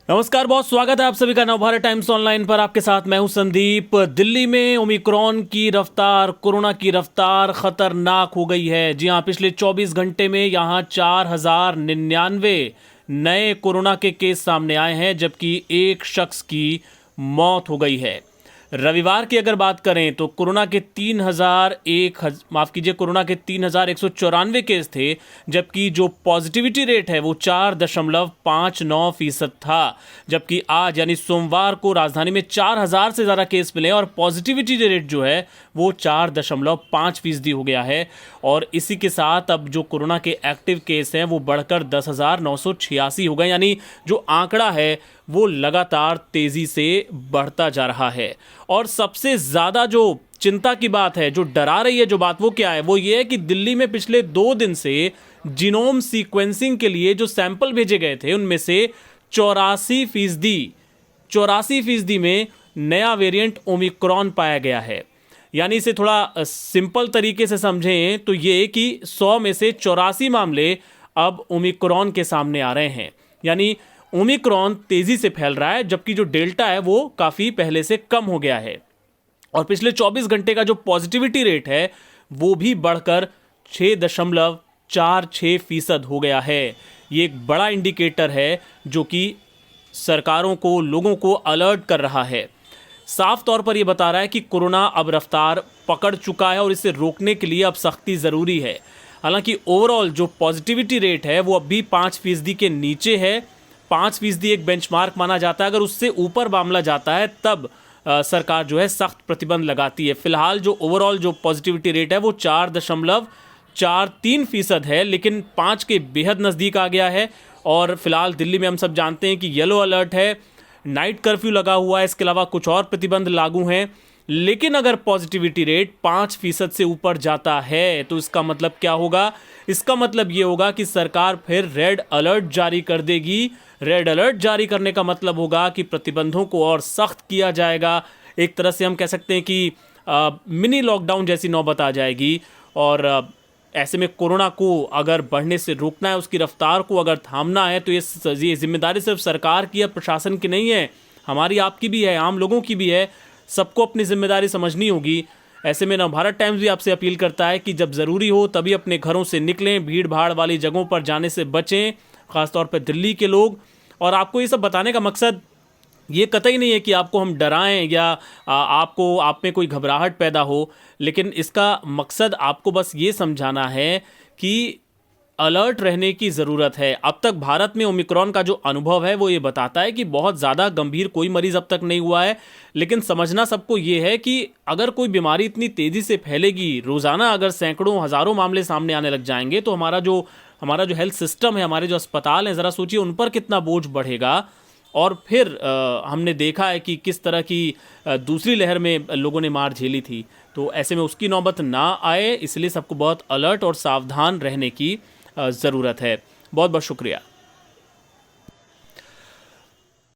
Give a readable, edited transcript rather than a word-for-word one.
नमस्कार, बहुत स्वागत है आप सभी का नवभारत टाइम्स ऑनलाइन पर। आपके साथ मैं हूं संदीप। दिल्ली में ओमिक्रॉन की रफ्तार, कोरोना की रफ्तार खतरनाक हो गई है। जी हां, पिछले 24 घंटे में यहां 4099 नए कोरोना के केस सामने आए हैं, जबकि एक शख्स की मौत हो गई है। रविवार की अगर बात करें तो कोरोना के 3,194 केस थे, जबकि जो पॉजिटिविटी रेट है वो 4.59% था। जबकि आज यानी सोमवार को राजधानी में 4,000 से ज़्यादा केस मिले और पॉजिटिविटी रेट जो है वो 4.5% हो गया है। और इसी के साथ अब जो कोरोना के एक्टिव केस हैं वो बढ़कर 10,986 हो गए, यानी जो आंकड़ा है वो लगातार तेजी से बढ़ता जा रहा है। और सबसे ज़्यादा जो चिंता की बात है, जो डरा रही है जो बात, वो क्या है? वो ये है कि दिल्ली में पिछले 2 दिन से जीनोम सीक्वेंसिंग के लिए जो सैंपल भेजे गए थे उनमें से 84% में नया वेरिएंट ओमिक्रॉन पाया गया है। यानी इसे थोड़ा सिंपल तरीके से समझें तो ये कि 100 में से 84 मामले अब ओमिक्रॉन के सामने आ रहे हैं। यानी ओमिक्रॉन तेजी से फैल रहा है, जबकि जो डेल्टा है वो काफी पहले से कम हो गया है। और पिछले 24 घंटे का जो पॉजिटिविटी रेट है वो भी बढ़कर 6.46% हो गया है। ये एक बड़ा इंडिकेटर है जो कि सरकारों को, लोगों को अलर्ट कर रहा है। साफ तौर पर यह बता रहा है कि कोरोना अब रफ्तार पकड़ चुका है और इसे रोकने के लिए अब सख्ती ज़रूरी है। हालांकि ओवरऑल जो पॉजिटिविटी रेट है वो अब भी 5% के नीचे है। 5% एक बेंचमार्क माना जाता है। अगर उससे ऊपर मामला जाता है तब सरकार जो है सख्त प्रतिबंध लगाती है। फिलहाल जो ओवरऑल जो पॉजिटिविटी रेट है वो 4.43% है, लेकिन 5 के बेहद नज़दीक आ गया है। और फिलहाल दिल्ली में हम सब जानते हैं कि येलो अलर्ट है, नाइट कर्फ्यू लगा हुआ है, इसके अलावा कुछ और प्रतिबंध लागू हैं। लेकिन अगर पॉजिटिविटी रेट 5% से ऊपर जाता है तो इसका मतलब क्या होगा? इसका मतलब ये होगा कि सरकार फिर रेड अलर्ट जारी कर देगी। रेड अलर्ट जारी करने का मतलब होगा कि प्रतिबंधों को और सख्त किया जाएगा। एक तरह से हम कह सकते हैं कि मिनी लॉकडाउन जैसी नौबत आ जाएगी। और ऐसे में कोरोना को अगर बढ़ने से रोकना है, उसकी रफ्तार को अगर थामना है, तो ये जिम्मेदारी सिर्फ सरकार की या प्रशासन की नहीं है, हमारी, आपकी भी है, आम लोगों की भी है। सबको अपनी जिम्मेदारी समझनी होगी। ऐसे में नवभारत टाइम्स भी आपसे अपील करता है कि जब ज़रूरी हो तभी अपने घरों से निकलें, भीड़ भाड़ वाली जगहों पर जाने से बचें, ख़ासतौर पर दिल्ली के लोग। और आपको ये सब बताने का मकसद ये कतई नहीं है कि आपको हम डराएं या आप में कोई घबराहट पैदा हो, लेकिन इसका मकसद आपको बस ये समझाना है कि अलर्ट रहने की ज़रूरत है। अब तक भारत में ओमिक्रॉन का जो अनुभव है वो ये बताता है कि बहुत ज़्यादा गंभीर कोई मरीज़ अब तक नहीं हुआ है। लेकिन समझना सबको ये है कि अगर कोई बीमारी इतनी तेज़ी से फैलेगी, रोज़ाना अगर सैकड़ों हज़ारों मामले सामने आने लग जाएंगे, तो हमारा जो हेल्थ सिस्टम है, हमारे जो अस्पताल हैं, ज़रा सोचिए उन पर कितना बोझ बढ़ेगा। और फिर हमने देखा है कि किस तरह की दूसरी लहर में लोगों ने मार झेली थी। तो ऐसे में उसकी नौबत ना आए, इसलिए सबको बहुत अलर्ट और सावधान रहने की ज़रूरत है। बहुत बहुत शुक्रिया।